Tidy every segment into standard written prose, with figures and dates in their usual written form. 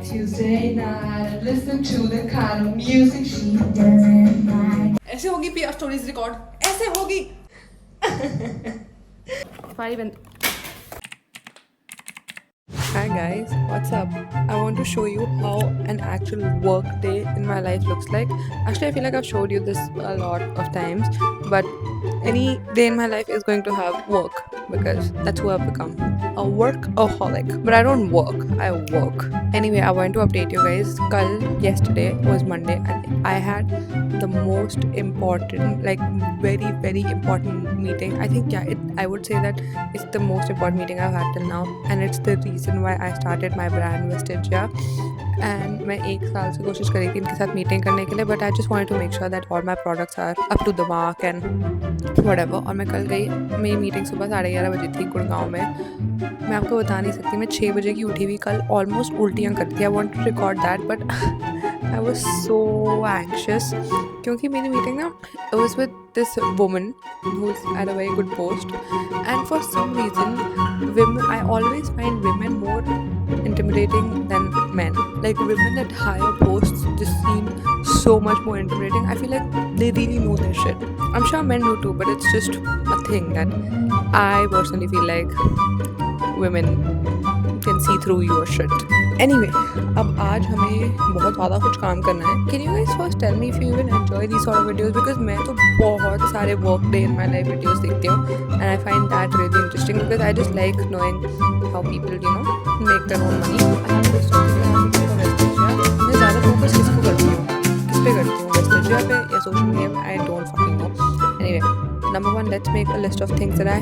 Tuesday night, listen to the kind of music she doesn't like. ऐसे होगी PR stories record, ऐसे होगी. 5 and Hi guys, what's up? I want to show you how an actual work day in my life looks like. Actually, I feel like I've showed you this a lot of times, but any day in my life is going to have work because that's who I've become. A workaholic. But I don't work, I work. Anyway, I want to update you guys. Yesterday was Monday and I had the most important, like very, very important meeting. I think, I would say that it's the most important meeting I've had till now, and it's the reason why I started my brand Vestigia. And मैं 1 साल से कोशिश करी थी इनके साथ meeting करने के लिए, but I just wanted to make sure that all my products are up to the mark and whatever. और मैं कल गई, मेरी मीटिंग सुबह 11:30 बजे थी गुड़गांव में. मैं आपको बता नहीं सकती, मैं 6 बजे की उठी हुई कल ऑलमोस्ट उल्टियाँ करती थी. I want to record that but I was so anxious क्योंकि मेरी मीटिंग ना was with this woman who's at a very good post, and for some reason I always find women more intimidating than men. Like women at higher posts just seem so much more intimidating. I feel like they really know their shit. I'm sure men do too, but it's just a thing that I personally feel like women can see through your shit. Anyway, अब आज हमें बहुत ज़्यादा कुछ काम करना है. Can you guys first tell me if you even enjoy these sort of videos? Because मैं तो बहुत सारे work day in my life videos देखती हूँ and I find that really interesting because I just like knowing how people, make their own money. I have this Instagram for Vestigia. मैं ज़्यादा focus किसको करती हूँ? किस पे करती हूँ? Vestigia पे या social media पे? I don't fucking know. Anyway, number 1, let's make a list of things that I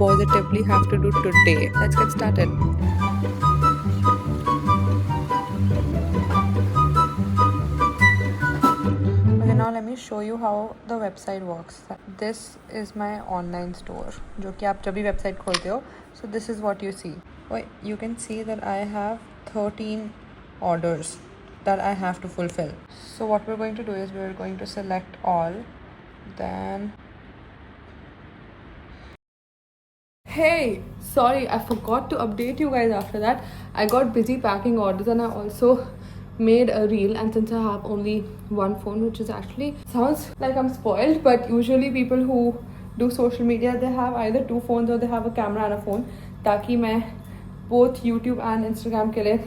positively have to do today. Let's get started. Now let me show you how the website works. This is my online store जो कि आप जब भी website खोलते हो. So this is what you see. You can see that I have 13 orders that I have to fulfill. So what we're going to do is we're going to select all. Then hey, sorry, I forgot to update you guys after that. I got busy packing orders and I also made a reel, and since I have only one phone, which is actually sounds like I'm spoiled, but usually people who do social media, they have either 2 phones or they have a camera and a phone, ताकि मैं both YouTube and Instagram के लिए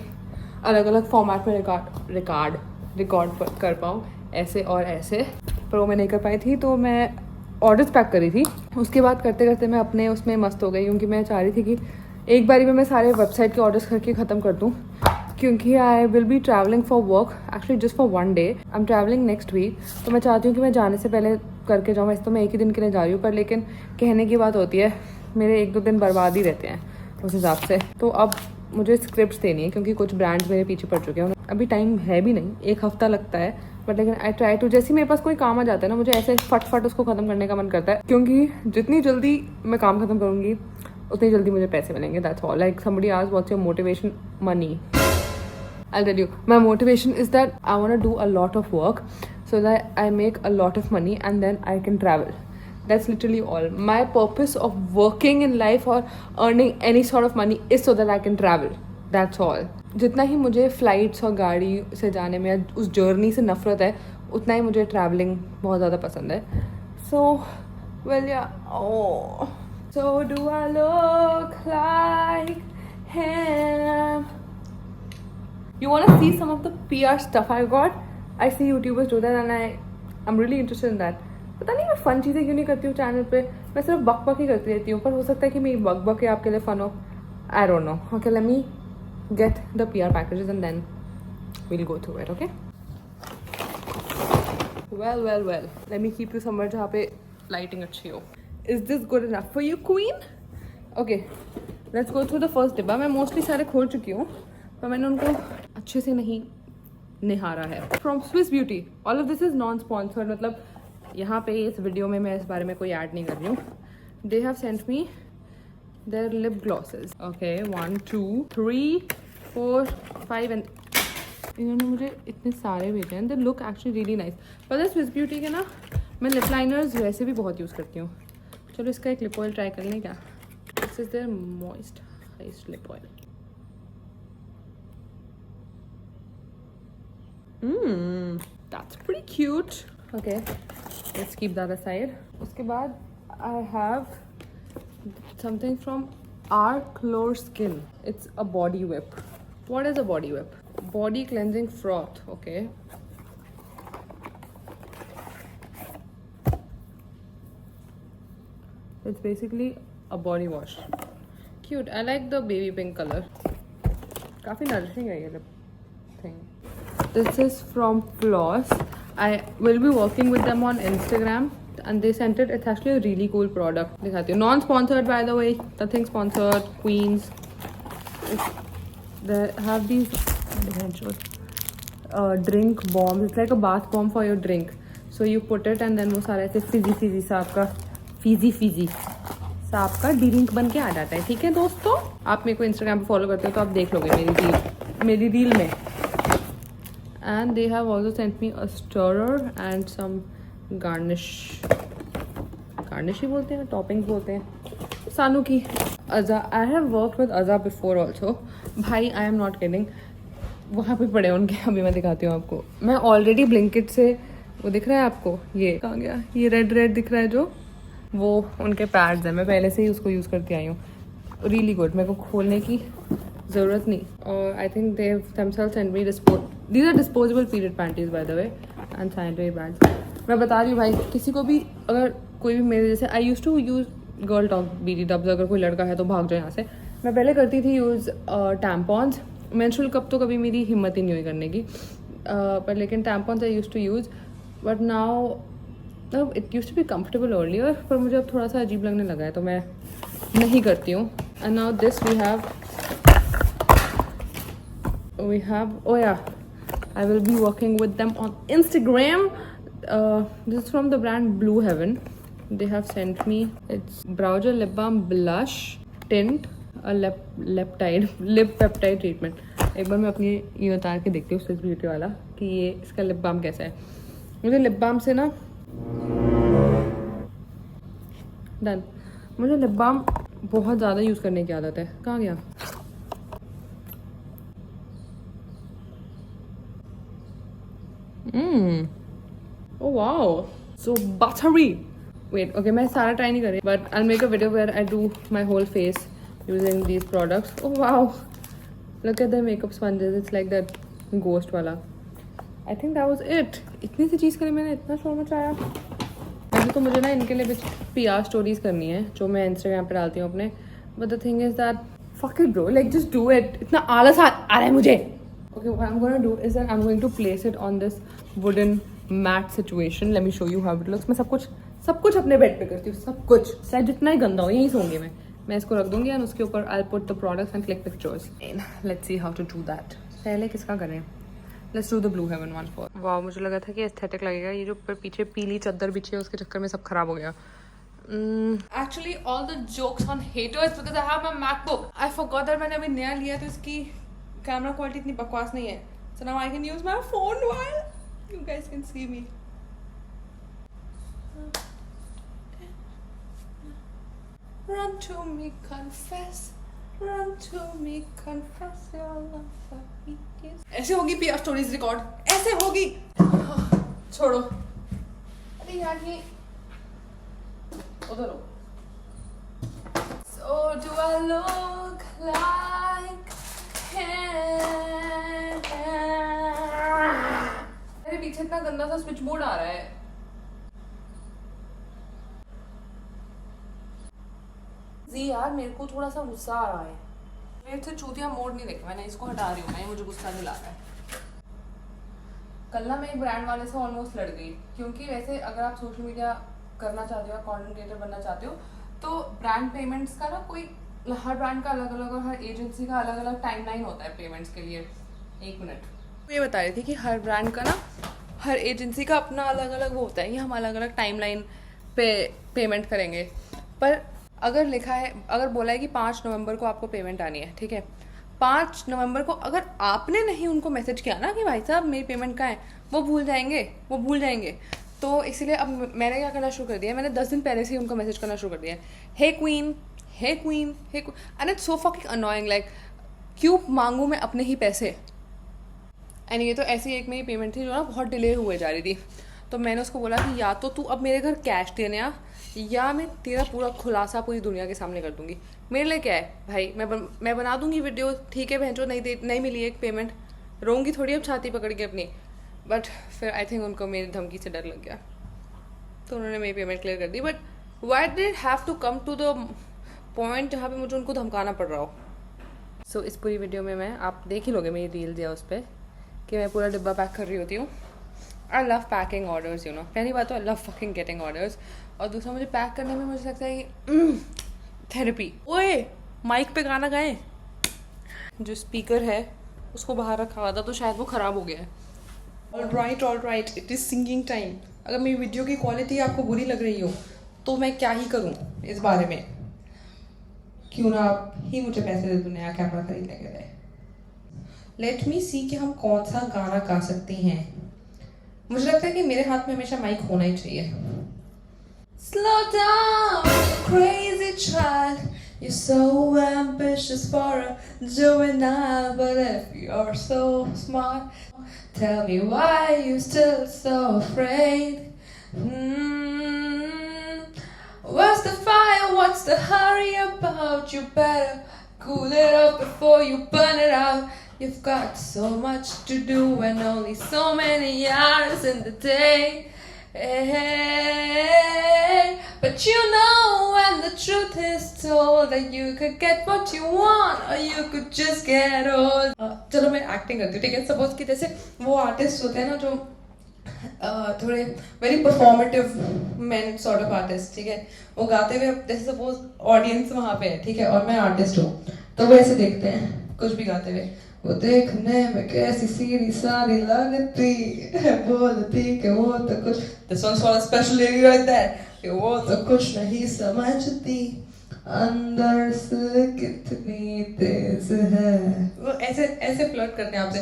अलग अलग format में record कर पाऊँ, ऐसे और ऐसे. पर वो मैं नहीं कर पाई थी, तो मैं ऑर्डर्स पैक करी थी. उसके बाद करते करते मैं अपने उसमें मस्त हो गई क्योंकि मैं चाह रही थी कि एक बारी में मैं सारे वेबसाइट के ऑर्डर्स करके ख़त्म कर दूँ, क्योंकि I will be travelling for work, actually just for 1 day. I am travelling next week, तो मैं चाहती हूँ कि मैं जाने से पहले करके जाऊँ. वैसे तो मैं 1 ही दिन के लिए जा रही हूँ, पर लेकिन कहने की बात होती है, मेरे 1-2 दिन बर्बाद ही रहते हैं उस हिसाब से. तो अब मुझे स्क्रिप्ट्स देनी है क्योंकि कुछ ब्रांड्स मेरे पीछे पड़ चुके हैं. अभी टाइम है भी नहीं, 1 हफ्ता लगता है, बट लेकिन आई ट्राई टू, जैसे मेरे पास कोई काम आ जाता है ना, मुझे ऐसे फट उसको ख़त्म करने का मन करता है, क्योंकि जितनी जल्दी मैं काम ख़त्म करूँगी उतनी जल्दी मुझे पैसे मिलेंगे. That's all. Like somebody asked what's your motivation? Money. I'll tell you, my motivation is that I want to do a lot of work so that I make a lot of money and then I can travel. That's literally all. My purpose of working in life or earning any sort of money is so that I can travel. That's all. जितना ही मुझे flights और गाड़ी से जाने में उस journey से नफरत है, उतना ही मुझे ट्रैवलिंग बहुत ज़्यादा पसंद है. So, well yeah. Oh. So do I look like him? You want to see some of the PR stuff I got? I see YouTubers do that and I'm really interested in that. पता नहीं मैं फ़न चीज़ें क्यों नहीं करती हूँ channel पे. मैं सिर्फ बक ही करती रहती हूँ, पर हो सकता है कि मेरी बक ही आपके लिए फ़न हो. I don't know. Okay, let me get the PR packages and then we'll go through it, okay? Well. Let me keep you somewhere जहाँ पे lighting अच्छी हो. Is this good enough for you, queen? Okay, let's go through the first डिब्बा. मैं mostly सारे खोल चुकी हूँ, पर मैंने उनको अच्छे से नहीं निहारा है. From Swiss Beauty. All of this is non-sponsored. मतलब यहाँ पे इस वीडियो में मैं इस बारे में कोई ऐड नहीं कर रही हूँ. They have sent me their lip glosses. Okay, 1, 2, 3, 4, 5 and इन्होंने मुझे इतने सारे भेजे हैं. They look actually really nice. पर Swiss Beauty के ना मैं लिप लाइनर्स वैसे भी बहुत यूज़ करती हूँ. चलो इसका एक लिप ऑयल ट्राई कर लें क्या. This is their moisturized lip oil. That's pretty cute. Okay, let's keep that aside. उसके बाद I have something from Arclore Skin. It's a body whip. What is a body whip? Body cleansing froth. Okay. It's basically a body wash. Cute. I like the baby pink color. काफी nourishing है ये thing. This is from Floss. I will be working with them on Instagram and they sent it. It's actually a really cool product. दिखाती हूँ. Non-sponsored by the way. Nothing sponsored. Queens. They have these drink bombs. It's like a bath bomb for your drink. So you put it and then वो सारा ऐसे fizzy सा आपका fizzy सा आपका drink बन के आ जाता है. ठीक है दोस्तों, आप मेरे को इंस्टाग्राम पे फॉलो करते हो तो आप देख लोगे मेरी रील में. And they have also sent me a stirrer and some garnish ही बोलते हैं, toppings बोलते हैं. सानू की अज़ा. I have worked with Azha before also. भाई I am not kidding. वहाँ पे पड़े उनके. अभी मैं दिखाती हूँ आपको. मैं ऑलरेडी ब्लिंकिट से वो दिख रहा है आपको, ये कहाँ गया, ये रेड दिख रहा है जो, वो उनके पैड्स हैं. मैं पहले से ही उसको यूज़ करती आई हूँ. Really good. मेरे को खोलने की ज़रूरत नहीं. और I think they themselves sent me these are disposable period panties by the way and sanitary pads. मैं बता रही हूँ भाई, किसी को भी अगर कोई भी मेरे जैसे, I use to use girl talk BD dubs. अगर कोई लड़का है तो भाग जाए यहाँ से. मैं पहले करती थी यूज़ टैम्पॉन्स. मेंस्ट्रुअल कप तो कभी मेरी हिम्मत ही नहीं हुई करने की, पर लेकिन tampons I use to use. But now it use to be comfortable earlier, पर मुझे अब थोड़ा सा अजीब लगने लगा है तो मैं नहीं करती हूँ. And now this we have oh yeah, I will be working with them on Instagram. This is from the brand Blue Heaven. They have sent me, it's brow gel, lip balm, blush tint, a lip peptide treatment. एक बार मैं अपनी ये उतार के देखती हूँ Swiss beauty वाला कि ये इसका लिप बाम कैसा है. मुझे लिप बाम से ना डन. मुझे लिप बाम बहुत ज़्यादा यूज़ करने की आदत है. कहाँ गया? Oh wow, so buttery. Wait, okay, मैं सारा ट्राई नहीं कर रही, but I'll make a video where I do my whole face using these products. Oh wow, look at the makeup sponges. It's like that ghost वाला. I think that was it. इतनी सी चीज़ करी मैंने, इतना शोर मचाया. वैसे तो मुझे ना इनके लिए PR स्टोरीज करनी है जो मैं इंस्टाग्राम पे डालती हूँ अपने. But the thing is that fuck it bro, like just do it. इतना आलस आ रहा है मुझे. Okay, what I'm gonna do is that I'm going to place it on this wooden mat situation. Let me show you how it looks. मैं सब कुछ अपने bed पे करती हूँ. सब कुछ, चाहे जितना ही गंदा हो यहीं सोऊंगी मैं इसको रख दूंगी और उसके ऊपर I'll put the products and click pictures. Let's see how to do that. पहले किसका करें? Let's do the Blue Heaven one first. वाह, मुझे लगा था कि एस्थेटिक लगेगा. ये जो ऊपर पीछे पीली चादर बिछी है उसके चक्कर में सब खराब हो गया. Actually all the jokes on haters because I have my MacBook. I forgot that मैंने अभी नया लिया तो इसकी कैमरा क्वालिटी इतनी बकवास नहीं है. So now I can use my phone while you guys can see me. Run to me, confess. Run to me, confess your love for me. ऐसे होगी PR स्टोरीज रिकॉर्ड, ऐसे होगी. छोड़ो. अरे यार ये उधर हो. So do I look like मेरे पीछे इतना गंदा सा स्विच बोर्ड आ रहा है. जी यार, मेरे को थोड़ा सा गुस्सा आ रहा है. मेरे से चूतिया मोड नहीं देखा, मैंने इसको हटा रही हूँ. मैं मुझे गुस्सा दिला रहा है. कल ना मैं एक ब्रांड वाले से ऑलमोस्ट लड़ गई, क्योंकि वैसे अगर आप सोशल मीडिया करना चाहते हो या कंटेंट क्रिएटर बनना चाहते हो तो ब्रांड पेमेंट्स का ना कोई, हर ब्रांड का अलग अलग और हर एजेंसी का अलग अलग टाइमलाइन होता है पेमेंट्स के लिए. एक मिनट, ये बता रही थी कि हर ब्रांड का ना, हर एजेंसी का अपना अलग अलग वो होता है कि हम अलग अलग टाइमलाइन पे पेमेंट करेंगे. पर अगर लिखा है, अगर बोला है कि 5 नवंबर को आपको पेमेंट आनी है, ठीक है, 5 नवंबर को अगर आपने नहीं उनको मैसेज किया ना कि भाई साहब मेरी पेमेंट कहाँ है, वो भूल जाएंगे. तो इसीलिए अब मैंने क्या करना शुरू कर दिया, मैंने 10 दिन पहले से ही उनको मैसेज करना शुरू कर दिया. Hey queen and it's so fucking annoying. Like क्यों मांगू मैं अपने ही पैसे. एंड ये तो ऐसी एक मेरी पेमेंट थी जो ना बहुत डिले हुए जा रही थी। तो मैंने उसको बोला कि या तो तू अब मेरे घर कैश देने आ, या मैं तेरा पूरा खुलासा पूरी दुनिया के सामने कर दूंगी। मेरे लिए क्या है भाई, मैं बना दूंगी वीडियो, ठीक है बहनचो, नहीं मिली एक पेमेंट, रोऊंगी थोड़ी अब छाती पकड़ के अपनी। बट फिर आई थिंक उनको मेरी धमकी से डर लग गया, तो उन्होंने मेरी पेमेंट क्लियर कर दी। But why did it have to come to the point जहाँ पे मुझे उनको धमकाना पड़ रहा हो। सो इस पूरी वीडियो में मैं, आप देख ही लोगे मेरी रील दिया उस पर कि मैं पूरा डिब्बा पैक कर रही होती हूँ। I love packing orders, you know. पहली बात तो I love fucking getting orders, और दूसरा मुझे पैक करने में मुझे लगता है कि थेरेपी। ओए माइक पे गाना गाएं, जो स्पीकर है उसको बाहर रखा हुआ था तो शायद वो ख़राब हो गया है। All right, it is singing time. अगर मेरी वीडियो की क्वालिटी आपको बुरी लग रही हो तो मैं क्या ही करूँ इस बारे में। क्यों ना आप ही मुझे पैसे दे दो नया कैमरा खरीदने के लिए। लेट मी सी कि हम कौन सा गाना गा सकते हैं। मुझे लगता है कि मेरे हाथ में हमेशा माइक होना ही चाहिए। Slow down, crazy child. You're so ambitious for a juvenile, but if you're so smart, tell me why you're still so afraid. What's the fire? What's the hurry about? You better cool it up before you burn it out. You've got so much to do and only so many hours in the day. Hey, but you know when the truth is told that you could get what you want or you could just get old. चलो मैं acting करती हूँ, ठीक है। Suppose कि जैसे वो artist होते हैं ना जो थोड़े very performative man sort of artist, ठीक है। वो गाते हुए, जैसे सपोज ऑडियंस वहाँ पे है, ठीक है, और मैं आर्टिस्ट हूँ, तो वो ऐसे देखते हैं कुछ भी गाते हुए। वो देखने में कैसी सीधी सारी लगती है, बोलती कि वो तो कुछ, this one's for a special lady right there, कि वो तो कुछ नहीं समझती, अंदर से कितनी तेज है। वो ऐसे ऐसे फ्लर्ट करते हैं आपसे।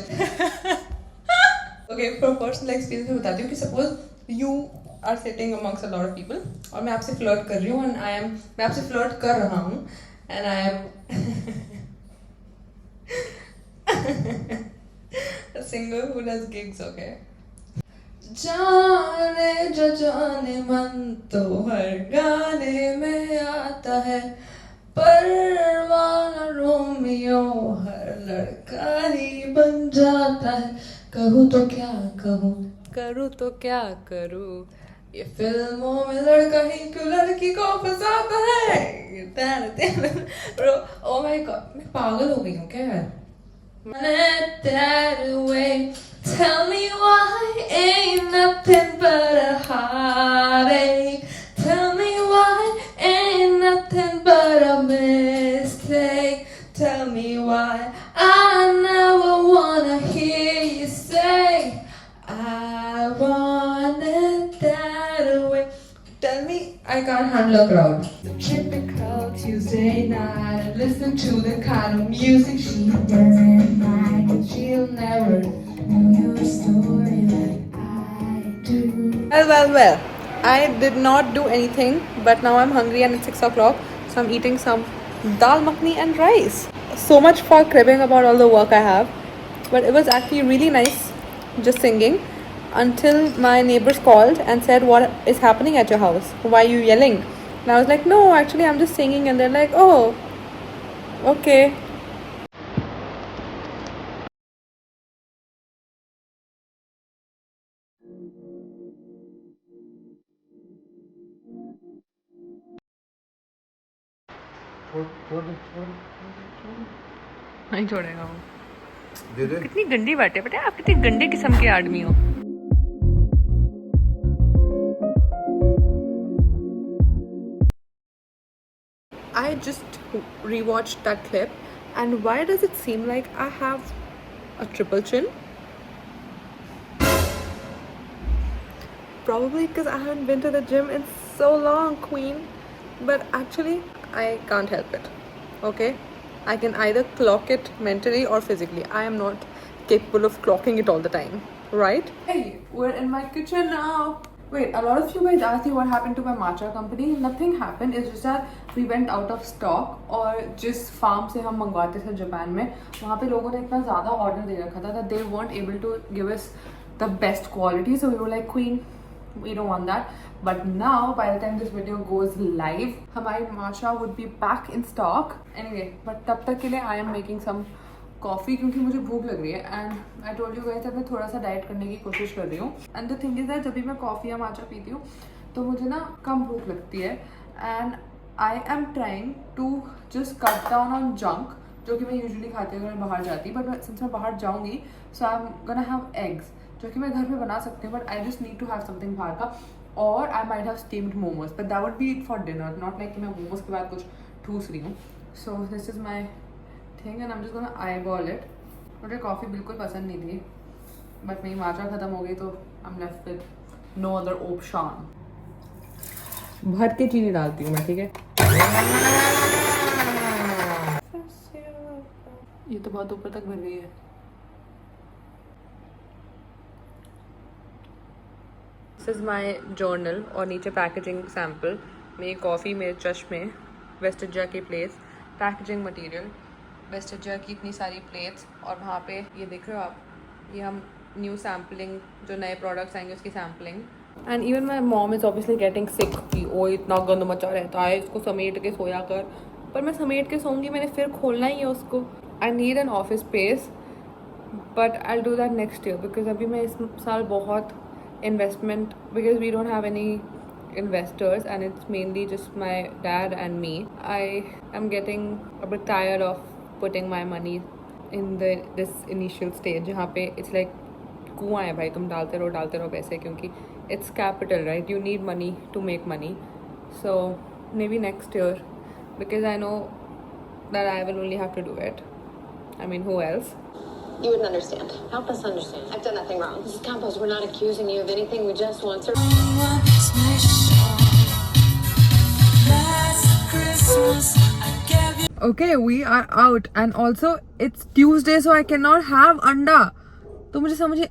ओके, फ्रॉम पर्सनल एक्सपीरियंस में बताती हूँ कि suppose you are sitting amongst a lot of people और मैं आपसे फ्लर्ट कर रही हूँ, एंड मैं आपसे फ्लर्ट कर रहा हूँ, and I M a singer who does gigs, okay? जाने जो जाने मन तो हर गाने में आता है, परवाना रोमियो हर लड़का ही बन जाता है। कहूँ तो क्या कहूँ, करूँ तो क्या करूँ, ये फिल्मों में लड़का ही क्यों लड़की को फंसाता है। ओ माय गॉड, मैं पागल हो गई हूँ क्या यार। That away. Tell me why ain't nothing but a heartache. Tell me why ain't nothing but a mistake. Tell me why I never wanna hear you say I want it that way. Tell me I can't handle a crowd. Typical Tuesday night and listen to the kind of music she doesn't like, and she'll never know your story like I do. Well. I did not do anything, but now I'm hungry and it's 6 o'clock, so I'm eating some dal makhni and rice. So much for cribbing about all the work I have, but it was actually really nice just singing. Until my neighbors called and said, what is happening at your house? Why are you yelling? And I was like, no, actually I'm just singing. And they're like, oh, okay. नहीं छोड़ेगा वो। कितनी गंदी बात है, पता है आप कितनी गंदे किस्म के आदमी हो। I just rewatched that clip, and why does it seem like I have a triple chin? Probably because I haven't been to the gym in so long, queen. But actually, I can't help it, okay? I can either clock it mentally or physically. I am not capable of clocking it all the time, right? Hey, we're in my kitchen now. Wait, a lot of you guys asked me what happened to my matcha company. Nothing happened. It's just that we went out of stock. और जिस farm से हम मंगवाते थे Japan में, वहाँ पे लोगों ने इतना ज़्यादा ऑर्डर दे रखा था that they weren't able to give us the best quality. So we were like, Queen, we don't want that. But now, by the time this video goes live, हमारी matcha would be back in stock. Anyway, but तब तक के लिए I am making some coffee क्योंकि मुझे भूख लग रही है and I told you guys that मैं थोड़ा सा डाइट करने की कोशिश कर रही हूँ and the thing is that जब भी मैं कॉफ़ी या माचा पीती हूँ तो मुझे ना कम भूख लगती है and I am trying to just cut down on junk जो कि मैं यूजुअली खाती हूँ अगर मैं बाहर जाती बट सिंस मैं बाहर जाऊँगी so I am gonna have eggs जो कि मैं घर में बना सकती हूँ but I just need to have something बाहर का और I might have steamed momos but that would be it for dinner not like कि मैं मोमोज के बाद कुछ ठूस रही हूँ so this is my thing and I am just gonna eyeball it मुझे कॉफ़ी बिल्कुल पसंद नहीं थी बट मेरी माचा ख़त्म हो गई तो I am left with no other option भर के चीनी डालती हूँ मैं ठीक है ये तो बहुत ऊपर तक भर गई है दिस इज़ माई जर्नल और नीचे पैकेजिंग सैम्पल मेरी कॉफ़ी मेरे चश्मे वेस्टेजा की प्लेस पैकेजिंग मटेरियल वेस्टेजा की इतनी सारी प्लेट्स और वहाँ पे ये देख रहे हो आप ये हम न्यू सैम्पलिंग जो नए प्रोडक्ट्स आएंगे उसकी sampling and even my mom is obviously getting सिक कि ओ इतना गंद मचा रहता है इसको समेट के सोया कर पर मैं समेट के सोऊंगी मैंने फिर खोलना ही है उसको I need an office space but I do that next year because अभी मैं इस साल बहुत investment because we don't have any investors and it's mainly just my dad and me. I am getting a bit tired of putting my money in this initial stage जहाँ पे it's like कुआं है भाई तुम डालते रहो पैसे क्योंकि it's capital right you need money to make money so maybe next year because I know that I will only have to do it I mean who else you wouldn't understand help us understand I've done nothing wrong this is Campos we're not accusing you of anything we just want to Okay, we are out and also it's Tuesday so I cannot have अंडा तो मुझे समझे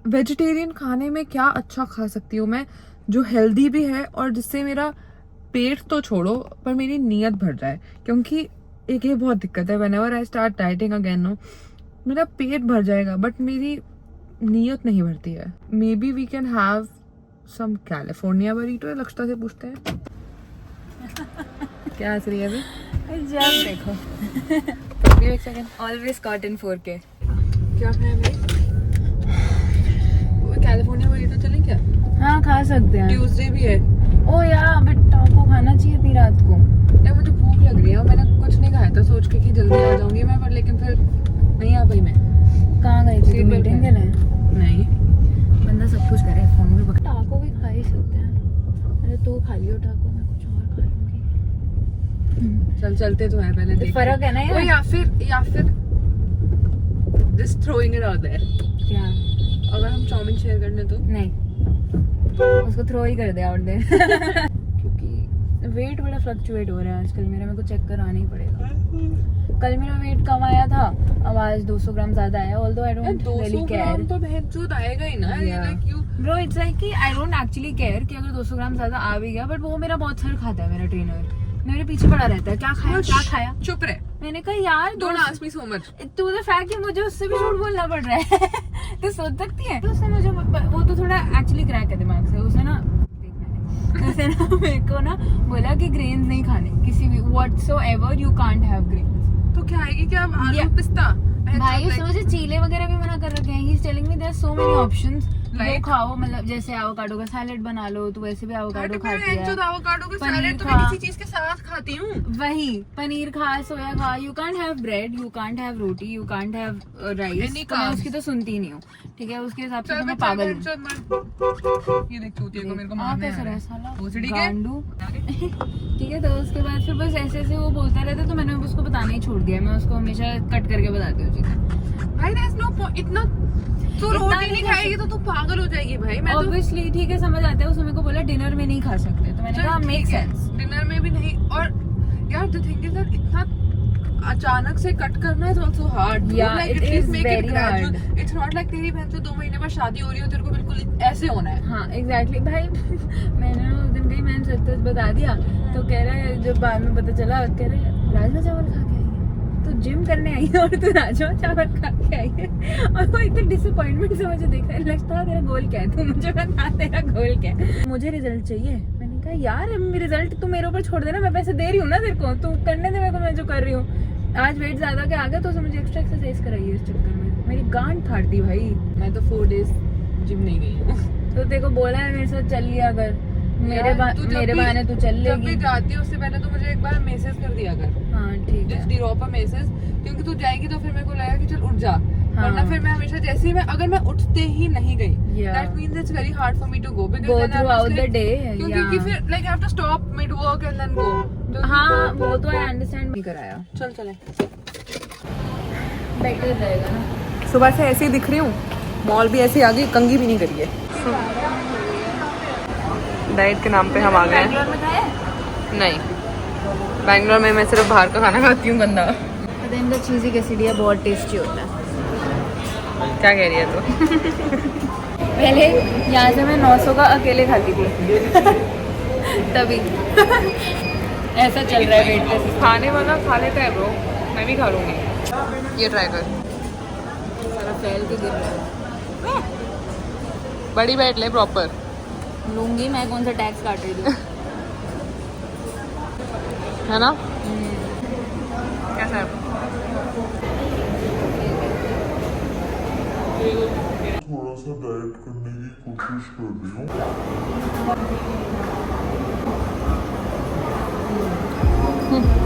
vegetarian खाने में क्या अच्छा खा सकती हूँ मैं जो हेल्दी भी है और जिससे मेरा पेट तो छोड़ो पर मेरी नीयत भर जाए क्योंकि एक ये बहुत दिक्कत है whenever I start dieting again no मेरा पेट भर जाएगा बट मेरी नीयत नहीं भरती है maybe we can have some California burrito Lakshata से पूछते हैं क्या हंस रही है अभी जब देखो एक सेकंड ऑलवेज कॉटन 4K क्या खाया भाई कैलिफोर्निया बरीटो चलें क्या हाँ खा सकते हैं ट्यूसडे भी है ओ यार बट टाको खाना चाहिए थी रात को नहीं मुझे भूख लग रही है और मैंने कुछ नहीं खाया था सोच के कि जल्दी आ जाऊंगी मैं पर लेकिन फिर नहीं आ पाई मैं कहाँ गई थी मीटिंग के लिए नहीं बंदा सब कुछ करे फोन में टाको भी खा ही सकते हैं अरे तो खा लियो टाको मैं कुछ और खा लूंगी चलते तो है पहले देखते फर्क है ना ओ या फिर just throwing it out there क्या अगर हम चाउमीन शेयर करने तो नहीं उसको थ्रो ही कर दे आउट दे क्योंकि वेट बड़ा फ्लक्चुएट हो रहा है आजकल मेरा मेरे को चेक कराना ही पड़ेगा कल मेरा वेट कम आया था अब आज 200 ग्राम ज्यादा आया although I don't really care तो बहनचोद आएगा ही ना like you bro it's like कि आई डोंट एक्चुअली केयर कि अगर 200 ग्राम ज्यादा आ भी गया बट वो मेरा बहुत सर खाता है मेरा ट्रेनर मेरे पीछे पड़ा रहता है क्या खाया चुप रहे मैंने कहा यार don't ask me so much to the fact कि मुझे उससे भी झूठ बोलना पड़ रहा है तो सोच सकती है तो उसने मुझे वो तो थोड़ा एक्चुअली क्रैक है दिमाग से उसने ना मेरे को ना बोला कि ग्रेन्स नहीं खाने किसी भी whatsoever you can't have grains तो क्या आएगी क्या आलू पिस्ता भाई उसने मुझे चीले वगैरह भी मना कर रखे हैं he is telling me there are so many options वो खाओ मतलब जैसे एवोकाडो का सैलेड बना लो तो वैसे भी एवोकाडो खाती है एवोकाडो का सैलेड तो मैं किसी चीज के साथ खाती हूँ वही पनीर खा सोया खा you can't have bread you can't have roti you can't have rice मैं उसकी तो सुनती नहीं हूँ ठीक है उसके हिसाब से मैं पागल हूँ ये देख चूतिया को मेरे को मारना कैसा रहा साला गांडू ठीक है तो उसके बाद फिर बस ऐसे ऐसे वो बोलता रहता तो मैंने उसको बताना ही छोड़ दिया मैं उसको हमेशा कट करके बताती हूँ चीजें भाई देयर इज नो इतना तो रोटी नहीं खाएगी तो तू पागल हो जाएगी भाई मैं ऑब्वियसली ठीक है समझ आता है उसने मेरे को बोला डिनर में नहीं खा सकते तो मैंने कहा मेक सेंस डिनर में भी नहीं और यार द थिंग इज दैट इतना अचानक से कट करना is also hard. Yeah, it is very hard. It's not like तेरी बहन से 2 महीने बाद शादी हो रही हो, तेरे को बिल्कुल ऐसे होना है। हाँ एग्जैक्टली भाई मैंने ना उस दिन गई, मैंने सच बता दिया तो कह रहा है, जब बाद में पता चला कह रहे हैं राजमा चावल खा के आई है, तो जिम करने आई है और तू राजमा चावल खा के आई है। और वो एकदम डिसअपॉइंटमेंट से मुझे देख रहा है, लगता है तेरा गोल क्या है, तू मुझे बता तेरा गोल क्या है। मुझे रिजल्ट चाहिए। मैंने कहा यार रिजल्ट तू मेरे ऊपर छोड़ देना, मैं पैसे दे रही हूँ ना तेरे को, तू करने दे मेरे को, मैं जो कर रही हूँ। आज वेट ज्यादा के आ गया तो उसने मुझे एक्स्ट्रा एक्सरसाइज कराई है इस चक्कर में, मेरी गांड फाड़ दी भाई। मैं तो 4 डेज जिम नहीं गई हूँ। तो तेरे को बोला है मेरे साथ चल लिया अगर मेरे बहाने तू चल जब भी लेगी। जाती है उससे पहले तो मुझे एक बार मैसेज कर दिया कर, हाँ ठीक जस्ट है। ड्रॉप अ मैसेज, क्योंकि तू जाएगी तो फिर मेरे को लगा कि चल उठ जा, वरना फिर मैं हमेशा जैसे ही अगर मैं उठते ही नहीं गई, that means it's very hard for me to go Go throughout the day, क्योंकि फिर like I have to stop mid work and then go. हाँ वो तो आई अंडरस्टैंड नहीं कराया, चल चले, बेटर रहेगा ना। सुबह से ऐसे ही दिख रही हूँ, मॉल भी ऐसे आ गई, कंघी भी नहीं करी है। डाइट के नाम पे हम आ गए हैं। बैंगलोर में खाया? नहीं, बैंगलोर में मैं सिर्फ बाहर का खाना खाती हूँ गंदा। पता है इनका चीज़ी कैसीडिया बहुत टेस्टी होता है। क्या कह रही है तू? पहले यहाँ से मैं 900 का अकेले खाती थी तभी ऐसा चल रहा है वेट पे। खाने वाला खा लेता है ब्रो, मैं भी खा लूँगी। ये ट्राई कर, सारा फैल के गिर रहा है। बड़ी बैठ ले प्रॉपर। लूंगी मैं, कौन सा टैक्स काट रही थी। है ना? कैसा है? थोड़ा सा डाइट करने की कोशिश कर रही हूँ।